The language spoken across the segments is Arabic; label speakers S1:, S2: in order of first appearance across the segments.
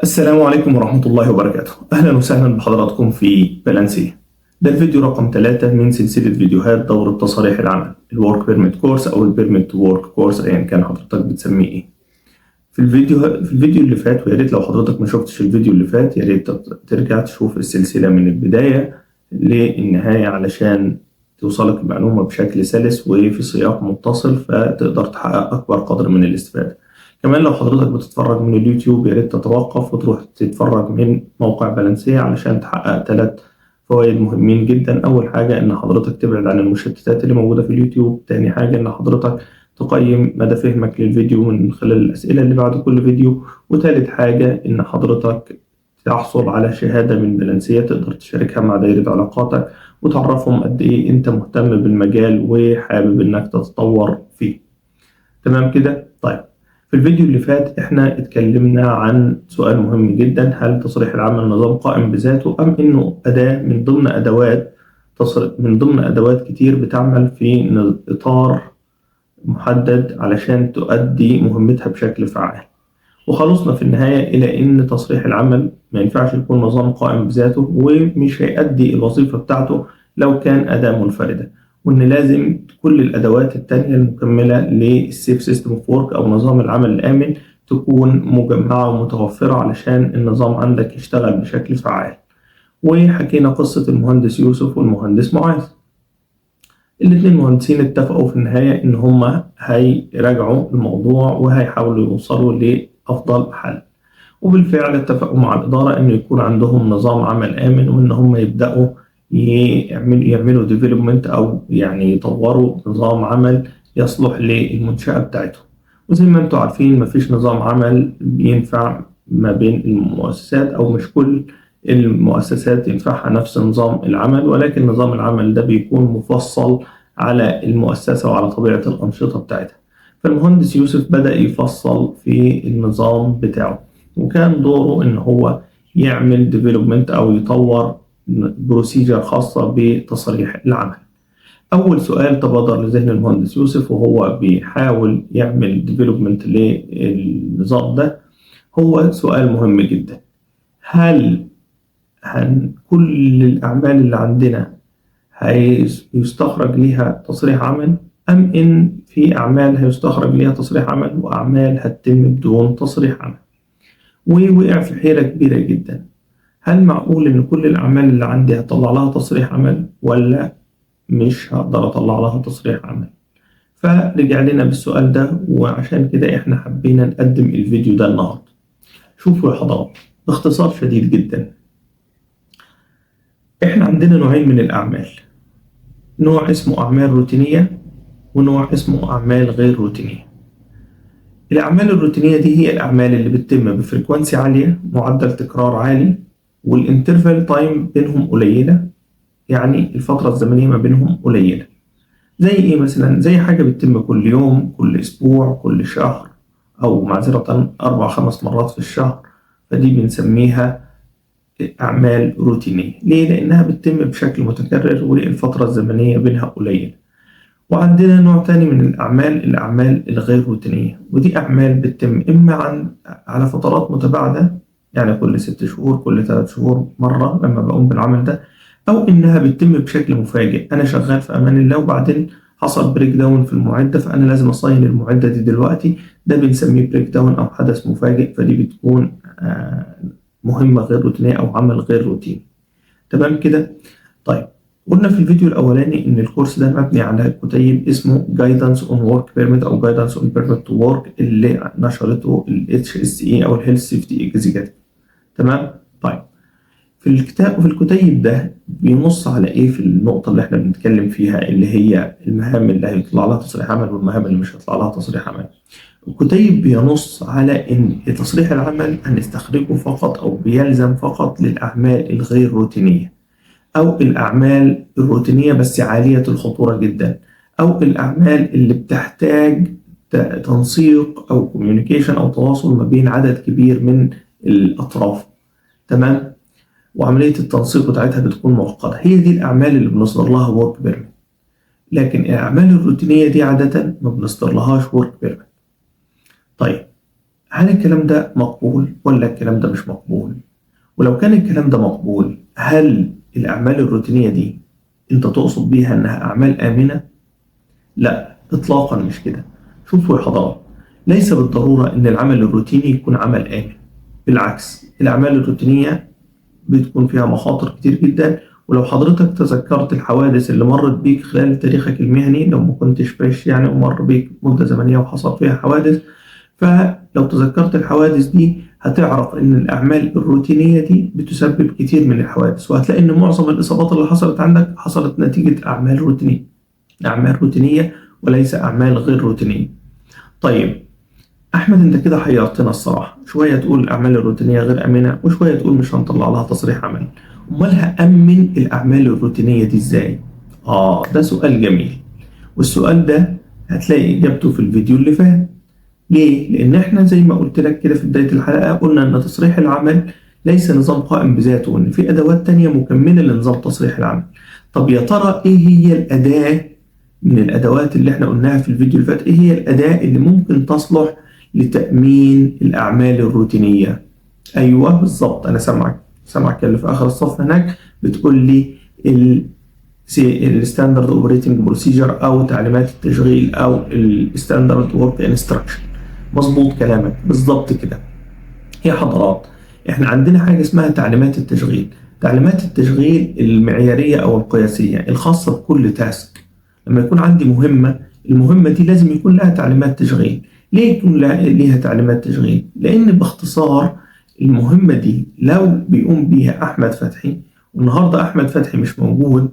S1: السلام عليكم ورحمة الله وبركاته. أهلا وسهلا بحضراتكم في بلانسية. ده الفيديو رقم 3 من سلسلة فيديوهات دورة تصاريح العمل الورك بيرميت كورس أو البيرميت تو ورك كورس أيا كان حضرتك بتسميه إيه. في الفيديو اللي فات، ويا ريت لو حضرتك ما شفتش الفيديو اللي فات يا ريت ترجع تشوف السلسلة من البداية للنهاية علشان توصلك المعلومة بشكل سلس وفي سياق متصل فتقدر تحقق أكبر قدر من الاستفادة. كمان لو حضرتك بتتفرج من اليوتيوب يا ريت تتوقف وتروح تتفرج من موقع بلانسية علشان تحقق 3 فوائد مهمين جدا. أول حاجة إن حضرتك تبعد عن المشتتات اللي موجودة في اليوتيوب. تاني حاجة إن حضرتك تقيم مدى فهمك للفيديو من خلال الأسئلة اللي بعد كل فيديو. وتالت حاجة إن حضرتك تحصل على شهادة من بلانسية تقدر تشاركها مع دايرة علاقاتك وتعرفهم قد إيه أنت مهتم بالمجال وحابب إنك تتطور فيه. تمام كده؟ طيب، في الفيديو اللي فات احنا اتكلمنا عن سؤال مهم جدا: هل تصريح العمل نظام قائم بذاته أم إنه أداة من ضمن أدوات كتير بتعمل في إطار محدد علشان تؤدي مهمتها بشكل فعال؟ وخلصنا في النهاية إلى إن تصريح العمل ما ينفعش يكون نظام قائم بذاته ومش هيأدي الوظيفة بتاعته لو كان أداة منفردة، وإن لازم كل الأدوات التانية المكملة للسيف سيستم اوف وورك أو نظام العمل الآمن تكون مجمعة ومتوفرة علشان النظام عندك يشتغل بشكل فعال. وحكينا قصة المهندس يوسف والمهندس معاذ. الاتنين مهندسين اتفقوا في النهاية إن هما هيراجعوا الموضوع وهيحاولوا يوصلوا لأفضل حل، وبالفعل اتفقوا مع الإدارة إنه يكون عندهم نظام عمل آمن وإن هم يبدأوا يعملوا ديفلوبمنت أو يعني يطوروا نظام عمل يصلح للمنشأة بتاعتهم. وزي ما انتم عارفين مفيش نظام عمل بينفع ما بين المؤسسات، أو مش كل المؤسسات ينفعها نفس نظام العمل، ولكن نظام العمل ده بيكون مفصل على المؤسسة وعلى طبيعة الأنشطة بتاعتها. فالمهندس يوسف بدأ يفصل في النظام بتاعه، وكان دوره إن هو يعمل ديفلوبمنت أو يطور بروسيجر خاصة بتصريح العمل. أول سؤال تبادر لذهن المهندس يوسف وهو بيحاول يعمل ديفلوبمنت للنظام ده هو سؤال مهم جدا: هل كل الأعمال اللي عندنا هيستخرج ليها تصريح عمل، أم إن في أعمال هيستخرج ليها تصريح عمل وأعمال هتتم بدون تصريح عمل؟ ووقع في حيرة كبيرة جدا. هل معقول إن كل الأعمال اللي عندي هطلع لها تصريح عمل ولا مش هقدر أطلع لها تصريح عمل؟ فرجع لنا بالسؤال ده، وعشان كده إحنا حبينا نقدم الفيديو ده النهاردة. شوفوا يا حضرات، باختصار شديد جدا، إحنا عندنا نوعين من الأعمال: نوع اسمه أعمال روتينية ونوع اسمه أعمال غير روتينية. الأعمال الروتينية دي هي الأعمال اللي بتتم بفريكوانسي عالية، معدل تكرار عالي، والانترفال تايم بينهم قليلة، يعني الفترة الزمنية ما بينهم قليلة. زي إيه مثلا؟ زي حاجة بتتم كل يوم، كل أسبوع، كل شهر، أو معذرة 4-5 مرات في الشهر، فدي بنسميها أعمال روتينية. ليه؟ لأنها بتتم بشكل متكرر والفترة الزمنية بينها قليلة. وعندنا نوع تاني من الأعمال الغير روتينية، ودي أعمال بتتم إما على فترات متباعدة، يعني كل 6 شهور، كل 3 شهور مرة لما بقوم بالعمل ده، أو إنها بتتم بشكل مفاجئ. أنا شغال في أمان الله وبعدين حصل بريك داون في المعدة فأنا لازم أصين المعدة دي دلوقتي، ده بنسميه بريك داون أو حدث مفاجئ، فدي بتكون مهمة غير روتينية أو عمل غير روتيني. تمام كده؟ طيب، قلنا في الفيديو الأولاني إن الكورس ده مبني على كتيب اسمه Guidance on Work Permit أو Guidance on Permit to Work اللي نشرته ال HSE أو ال Health Safety Executive. تمام؟ طيب، في الكتيب ده بينص على إيه في النقطة اللي إحنا بنتكلم فيها اللي هي المهام اللي هيطلع لها تصريح عمل والمهام اللي مش هيطلع لها تصريح عمل. الكتيب بينص على إن تصريح العمل هنستخرجه فقط أو بيلزم فقط للأعمال الغير روتينية، أو الأعمال الروتينية بس عالية الخطورة جدا، أو الأعمال اللي بتحتاج تنسيق أو كوميونيكيشن أو تواصل ما بين عدد كبير من الأطراف. تمام؟ وعملية التنسيق بتاعتها بتكون معقدة. هي دي الأعمال اللي بنصدر لها ورك بيرميت. لكن الأعمال الروتينية دي عادة ما بنصدر لهاش ورك بيرميت. طيب، هل الكلام ده مقبول ولا الكلام ده مش مقبول؟ ولو كان الكلام ده مقبول، هل الأعمال الروتينية دي أنت تقصد بيها إنها أعمال آمنة؟ لا إطلاقا مش كده. شوفوا يا حضرات، ليس بالضرورة إن العمل الروتيني يكون عمل آمن. بالعكس، الأعمال الروتينية بتكون فيها مخاطر كتير جدا. ولو حضرتك تذكرت الحوادث اللي مرت بيك خلال تاريخك المهني، لو ما كنتش فريش يعني ومر بيك مدة زمنية وحصل فيها حوادث، فلو تذكرت الحوادث دي هتعرف إن الأعمال الروتينية دي بتسبب كتير من الحوادث، وهتلاقي إن معظم الإصابات اللي حصلت عندك حصلت نتيجة أعمال روتينية. أعمال روتينية وليس أعمال غير روتينية. طيب أحمد، أنت كده حيرتنا الصراحة، شوية تقول الأعمال الروتينية غير آمنة وشوية تقول مش هنطلع لها تصريح عمل. أمال هأمن الأعمال الروتينية دي إزاي؟ ده سؤال جميل، والسؤال ده هتلاقي إجابته في الفيديو اللي فات. ليه؟ لأن إحنا زي ما قلت لك كده في بداية الحلقة، قلنا إن تصريح العمل ليس نظام قائم بذاته، وإن في أدوات تانية مكملة لنظام تصريح العمل. طب يا ترى إيه هي الأداة من الأدوات اللي إحنا قلناها في الفيديو اللي فات؟ إيه هي الأداة اللي ممكن تصلح لتأمين الأعمال الروتينية؟ أيوه بالظبط، أنا سامعك اللي في آخر الصف هناك بتقول لي الستاندرد اوبريتنج بروسيجر أو تعليمات التشغيل أو الستاندرد ورك انستراكشن. مظبوط كلامك بالظبط كده يا حضرات. احنا عندنا حاجة اسمها تعليمات التشغيل. تعليمات التشغيل المعيارية أو القياسية الخاصة بكل تاسك. لما يكون عندي المهمة دي لازم يكون لها تعليمات تشغيل. ليه يكون ليها تعليمات تشغيل؟ لأن باختصار المهمة دي لو بيقوم بيها أحمد فتحي، والنهاردة أحمد فتحي مش موجود،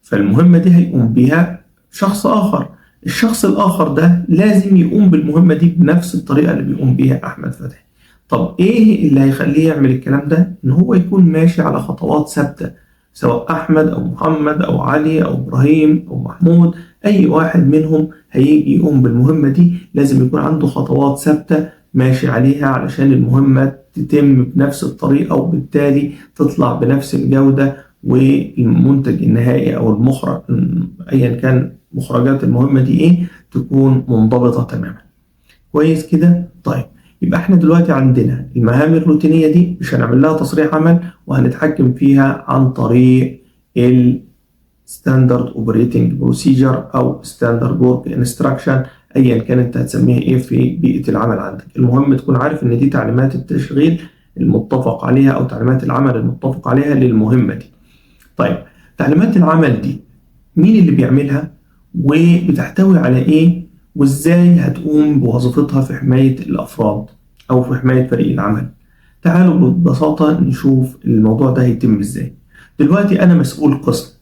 S1: فالمهمة دي هيقوم بيها شخص آخر. الشخص الآخر ده لازم يقوم بالمهمة دي بنفس الطريقة اللي بيقوم بيها أحمد فتحي. طب إيه اللي هيخليه يعمل الكلام ده؟ إن هو يكون ماشي على خطوات ثابتة، سواء أحمد أو محمد أو علي أو إبراهيم أو محمود، أي واحد منهم هيجي يقوم بالمهمة دي لازم يكون عنده خطوات ثابتة ماشي عليها علشان المهمة تتم بنفس الطريقة، وبالتالي تطلع بنفس الجودة، والمنتج النهائي أو المخرج أيا كان مخرجات المهمة دي إيه تكون منضبطة تماما. كويس كده؟ طيب يبقى احنا دلوقتي عندنا المهام الروتينية دي مش هنعمل لها تصريح عمل، وهنتحكم فيها عن طريق Standard Operating Procedure أو Standard Work Instruction، أيا كان أنت هتسميها إيه في بيئة العمل عندك. المهم تكون عارف إن دي تعليمات التشغيل المتفق عليها أو تعليمات العمل المتفق عليها للمهمة دي. طيب تعليمات العمل دي مين اللي بيعملها وبتحتوي على إيه وإزاي هتقوم بوظيفتها في حماية الأفراد أو في حماية فريق العمل؟ تعالوا ببساطة نشوف الموضوع ده هيتم إزاي. دلوقتي أنا مسؤول قسم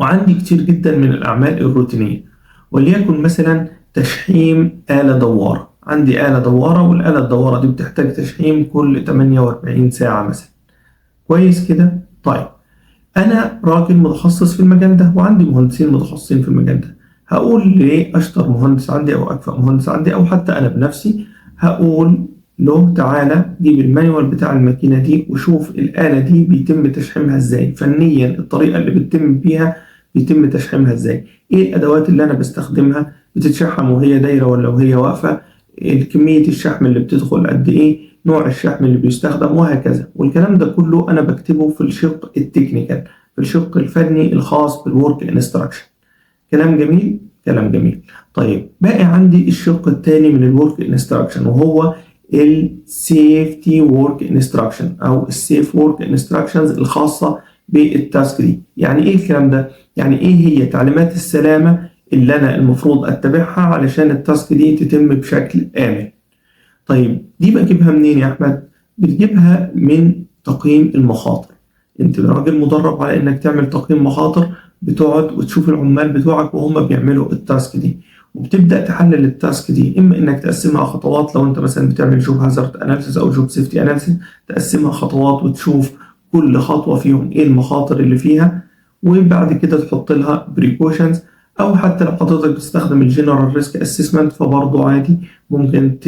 S1: وعندي كتير جدا من الأعمال الروتينية، وليكن مثلا تشحيم آلة دوارة. عندي آلة دوارة، والآلة الدوارة دي بتحتاج تشحيم كل 48 ساعة مثلا. كويس كده؟ طيب أنا راجل متخصص في المجال ده وعندي مهندسين متخصصين في المجال ده. هقول ليه أشطر مهندس عندي أو أكفأ مهندس عندي أو حتى أنا بنفسي، هقول له تعالى جيب المانيوال بتاع الماكينة دي وشوف الآلة دي بيتم تشحيمها ازاي فنيا، الطريقة اللي بيتم تشحيمها ازاي، ايه الأدوات اللي أنا بستخدمها، بتتشحم وهي دايرة ولا وهي واقفة، كمية الشحم اللي بتدخل قد ايه، نوع الشحم اللي بيستخدم، وهكذا. والكلام ده كله أنا بكتبه في الشق التكنيكال، في الشق الفني الخاص بالورك انستراكشن. كلام جميل، كلام جميل. طيب باقي عندي الشق الثاني من الورك انستراكشن، وهو السيفتي وورك انستراكشن او السيف وورك انستراكشنز الخاصه بالتاسك دي. يعني ايه الكلام ده؟ يعني ايه هي تعليمات السلامه اللي انا المفروض اتبعها علشان التاسك دي تتم بشكل امن. طيب دي بجيبها منين يا احمد؟ بتجيبها من تقييم المخاطر. انت راجل مدرب على انك تعمل تقييم مخاطر، بتقعد وتشوف العمال بتوعك وهم بيعملوا التاسك دي، وبتبدأ تحلل التاسك دي. إما إنك تقسمها خطوات، لو أنت مثلا بتعمل جوب هازارد أناليسيس أو جوب سيفتي أناليسيس تقسمها خطوات وتشوف كل خطوة فيهم إيه المخاطر اللي فيها، وبعد كده تحط لها بريكوشنز. أو حتى لو حضرتك بتستخدم الجنرال ريسك أسسمنت فبرضه عادي ممكن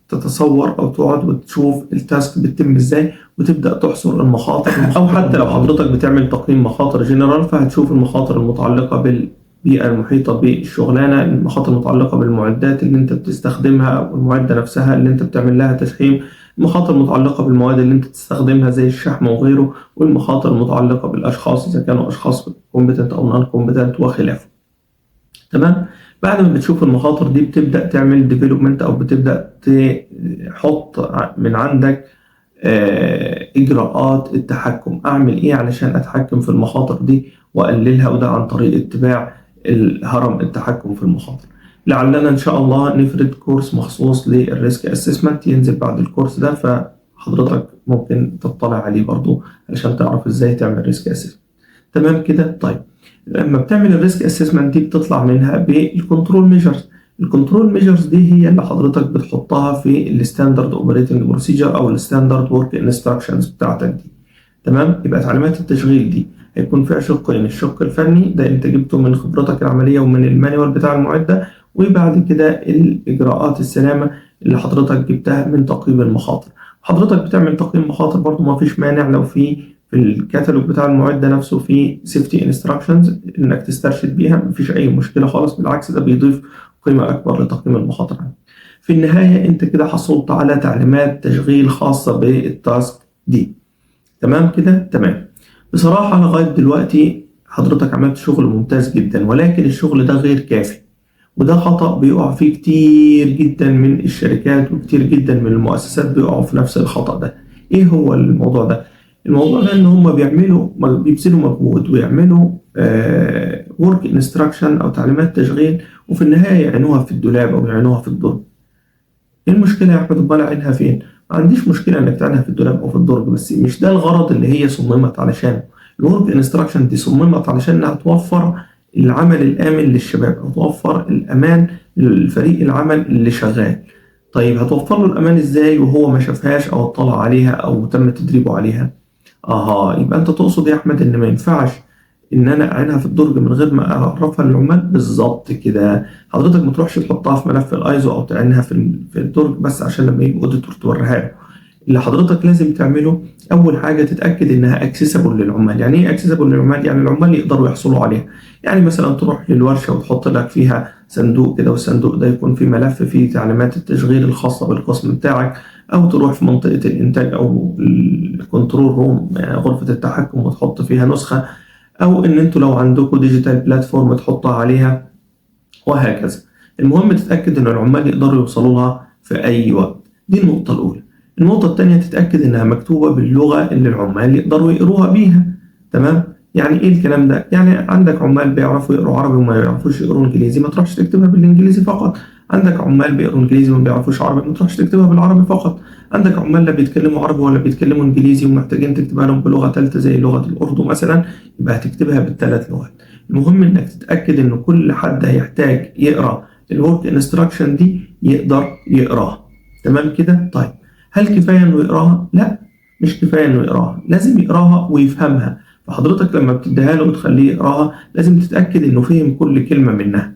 S1: تتصور أو تقعد وتشوف التاسك بتتم إزاي وتبدأ تحصر المخاطر. أو حتى لو حضرتك بتعمل تقييم مخاطر جنرال فهتشوف المخاطر المتعلقة البيئة المحيطة بالشغلانة، المخاطر المتعلقة بالمعدات اللي انت بتستخدمها أو المعدة نفسها اللي انت بتعمل لها تشحيم، المخاطر المتعلقة بالمواد اللي انت تستخدمها زي الشحم وغيره، والمخاطر المتعلقة بالأشخاص إذا كانوا أشخاص كومبتنت أو نون كومبتنت وخلافه. تمام. بعد ما بتشوف المخاطر دي بتبدأ تعمل ديفلوبمنت أو بتبدأ تحط من عندك إجراءات التحكم. أعمل إيه علشان أتحكم في المخاطر دي وأقللها، وده عن طريق اتباع الهرم التحكم في المخاطر. لعلنا إن شاء الله نفرد كورس مخصوص للريسك أسسمنت ينزل بعد الكورس ده، فحضرتك ممكن تطلع عليه برضو علشان تعرف إزاي تعمل ريسك أسسمنت. تمام كده. طيب لما بتعمل الريسك أسسمنت دي بتطلع منها بالكنترول ميجرز. الكنترول ميجرز دي هي اللي حضرتك بتحطها في الستاندرد اوبريتنج بروسيجر او الستاندرد ورك انستراكشنز بتاعتك دي. تمام. يبقى تعليمات التشغيل دي هيكون فيها شقين، الشق الفني ده انت جبته من خبرتك العمليه ومن المانيوال بتاع المعده، وبعد كده الاجراءات السلامه اللي حضرتك جبتها من تقييم المخاطر. حضرتك بتعمل تقييم مخاطر برضو، ما فيش مانع لو في الكتالوج بتاع المعده نفسه في سيفتي انستراكشنز انك تسترشد بيها، مفيش اي مشكله خالص، بالعكس ده بيضيف قيمة أكبر لتقييم المخاطر. في النهاية أنت كده حصلت على تعليمات تشغيل خاصة بالتاسك دي. تمام كده. تمام. بصراحة لغاية دلوقتي حضرتك عملت شغل ممتاز جدا، ولكن الشغل ده غير كافي، وده خطأ بيقع فيه كتير جدا من الشركات وكتير جدا من المؤسسات بيقعوا في نفس الخطأ ده. إيه هو الموضوع ده؟ الموضوع ده إن هم بيبذلوا مجهود ويعملوا ورك انستراكشن أو تعليمات تشغيل، وفي النهاية يعينوها في الدولاب أو يعينوها في الدرج. إيه المشكلة يا أحمد؟ أمال أعينها فين؟ ما عنديش مشكلة إنك تعينها في الدولاب أو في الدرج، بس مش ده الغرض اللي هي صممت علشانه. الورك انستراكشن دي صممت علشان إنها توفر العمل الآمن للشباب أو توفر الأمان للفريق العمل اللي شغال. طيب هتوفر له الأمان إزاي وهو ما شافهاش أو اطلع عليها أو تم تدريبه عليها؟ يبقى أنت تقصد يا أحمد إن ما ينفعش ان انا اعينها في الدرج من غير ما اعرفها للعمال؟ بالظبط كده. حضرتك ما تروحش تحطها في ملف الايزو او تعينها في الدرج بس عشان لما يجي اوديتور توريها له. اللي حضرتك لازم تعمله اول حاجه تتاكد انها اكسسبل للعمال. يعني ايه اكسسبل للعمال؟ يعني العمال يقدروا يحصلوا عليها. يعني مثلا تروح للورشه وتحط لك فيها صندوق كده، والصندوق ده يكون فيه ملف فيه تعليمات التشغيل الخاصه بالقسم بتاعك، او تروح في منطقه الانتاج او الكنترول روم غرفه التحكم وتحط فيها نسخه، او ان انتوا لو عندكم ديجيتال بلاتفورم تحطها عليها، وهكذا. المهم تتاكد ان العمال يقدروا يوصلوا لها في اي وقت. دي النقطه الاولى. النقطه الثانيه تتاكد انها مكتوبه باللغه اللي العمال يقدروا يقروها بيها. تمام. يعني ايه الكلام ده؟ يعني عندك عمال بيعرفوا يقروا عربي وما يعرفوش يقروا انجليزي، ما تروحش تكتبها بالانجليزي فقط. عندك عمال بيقروا انجليزي وما بيعرفوش عربي، ما تروحش تكتبها بالعربي فقط. عندك عمال لا بيتكلموا عربي ولا بيتكلموا انجليزي ومحتاجين تكتبها لهم بلغه ثالثه زي لغه الاردو مثلا، يبقى هتكتبها بالثلاث لغات. المهم انك تتاكد ان كل حد هيحتاج يقرا الورك انستراكشن دي يقدر يقراها. تمام كده. طيب هل كفايه انه يقراها؟ لا، مش كفايه انه يقراها، لازم يقراها ويفهمها. فحضرتك لما بتديها له وتخليه يقراها لازم تتاكد انه فهم كل كلمه منها.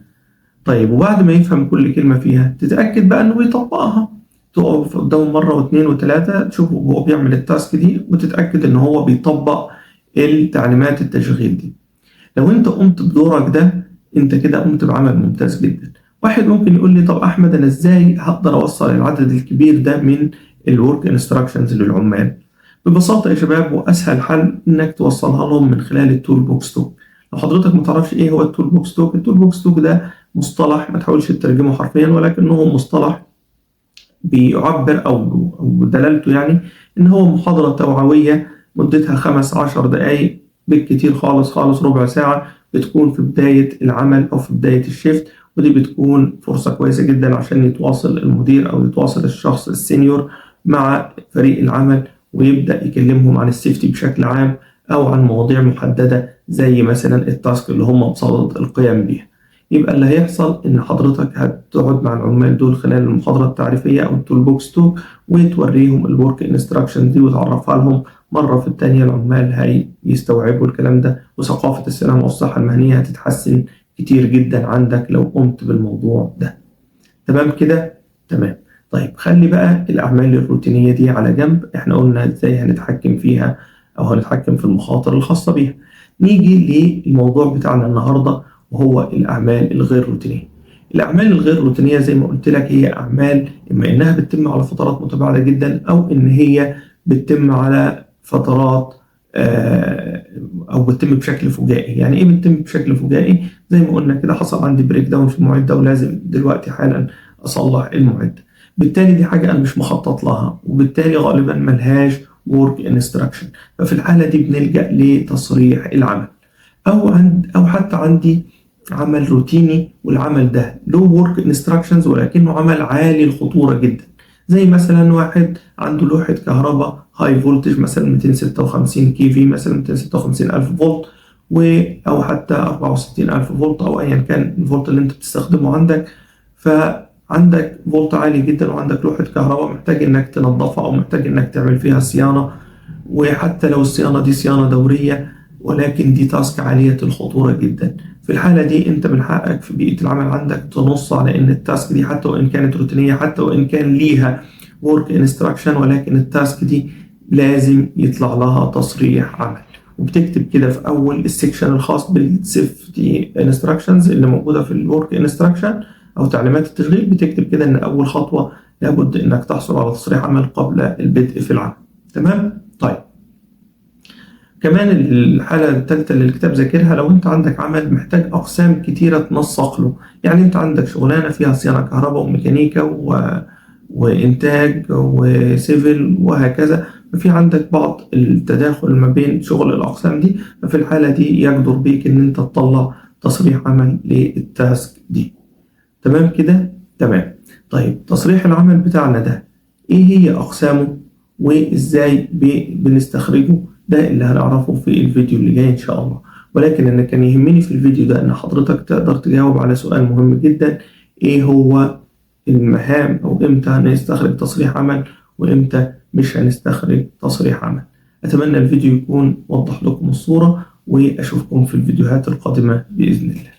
S1: طيب وبعد ما يفهم كل كلمه فيها تتاكد بقى انه بيطبقها. تقف قدامه مرة واثنين وثلاثة تشوفه وهو بيعمل التاسك دي وتتأكد إن هو بيطبق التعليمات التشغيل دي. لو أنت قمت بدورك ده أنت كده قمت بعمل ممتاز جدا. واحد ممكن يقول لي طب أحمد أنا إزاي هقدر أوصل العدد الكبير ده من الورك انستراكشنز للعمال؟ ببساطة يا شباب، وأسهل حل إنك توصلها لهم من خلال التول بوكس توك. لو حضرتك ما تعرفش إيه هو التول بوكس توك، التول بوكس توك ده مصطلح ما تحاولش تترجمه حرفيا، ولكنه مصطلح بيعبر أو دلالته يعني إن هو محاضرة توعوية مدتها 15 دقايق بالكتير خالص خالص، ربع ساعة، بتكون في بداية العمل أو في بداية الشيفت. ودي بتكون فرصة كويسة جدا عشان يتواصل المدير أو يتواصل الشخص السينيور مع فريق العمل ويبدأ يكلمهم عن السيفتي بشكل عام أو عن مواضيع محددة زي مثلا التاسك اللي هم بصدد القيام بيها. يبقى اللي هيحصل إن حضرتك هتقعد مع العمال دول خلال المحاضرة التعريفية أو التول بوكس 2 وتوريهم الورك انستراكشن دي وتعرفها لهم مرة في التانية. العمال هيستوعبوا الكلام ده، وثقافة السلامة والصحة المهنية هتتحسن كتير جدا عندك لو قمت بالموضوع ده. تمام كده؟ تمام. طيب خلي بقى الأعمال الروتينية دي على جنب، احنا قلنا ازاي هنتحكم فيها أو هنتحكم في المخاطر الخاصة بيها. نيجي للموضوع بتاعنا النهاردة وهو الأعمال الغير روتينية. الأعمال الغير روتينية زي ما قلت لك هي أعمال إما إنها بتتم على فترات متباعدة جدا، أو إن هي بتتم على فترات أو بتتم بشكل فجائي. يعني إيه بتتم بشكل فجائي؟ زي ما قلنا كده، حصل عندي بريك داون في المعدة ولازم دلوقتي حالا أصلح المعدة، بالتالي دي حاجة أنا مش مخطط لها، وبالتالي غالبا ملهاش work instruction. ففي الحالة دي بنلجأ لتصريح العمل. أو حتى عندي عمل روتيني والعمل ده له work instructions ولكنه عمل عالي الخطورة جدا، زي مثلا واحد عنده لوحة كهرباء هاي فولتج مثلا 256 كي في، مثلا 256 ألف فولت، أو حتى 64 ألف فولت، أو أيا كان الفولت اللي أنت بتستخدمه عندك. فعندك فولت عالي جدا وعندك لوحة كهرباء محتاج إنك تنظفها أو محتاج إنك تعمل فيها صيانة، وحتى لو الصيانة دي صيانة دورية ولكن دي تاسك عالية الخطورة جدا. في الحالة دي أنت من حقك في بيئة العمل عندك تنص على إن التاسك دي حتى وإن كانت روتينية، حتى وإن كان ليها work instruction، ولكن التاسك دي لازم يطلع لها تصريح عمل. وبتكتب كده في أول السكشن الخاص بالسيفتي انستراكشنز اللي موجودة في الورك انستراكشن أو تعليمات التشغيل، بتكتب كده إن أول خطوة لابد إنك تحصل على تصريح عمل قبل البدء في العمل. تمام؟ طيب، كمان الحالة الثالثة اللي الكتاب ذاكرها، لو أنت عندك عمل محتاج أقسام كتيرة تنسق له، يعني أنت عندك شغلانة فيها صيانة كهرباء وميكانيكا وإنتاج وسيفل وهكذا، ففي عندك بعض التداخل ما بين شغل الأقسام دي، ففي الحالة دي يجدر بيك إن أنت تطلع تصريح عمل للتاسك دي. تمام كده؟ تمام. طيب، تصريح العمل بتاعنا ده إيه هي أقسامه وإزاي بنستخرجه؟ ده اللي هنعرفه في الفيديو اللي جاي إن شاء الله. ولكن أنا كان يهمني في الفيديو ده إن حضرتك تقدر تجاوب على سؤال مهم جدا: إيه هو المهام أو إمتى هنستخرج تصريح عمل وإمتى مش هنستخرج تصريح عمل. أتمنى الفيديو يكون وضح لكم الصورة، وأشوفكم في الفيديوهات القادمة بإذن الله.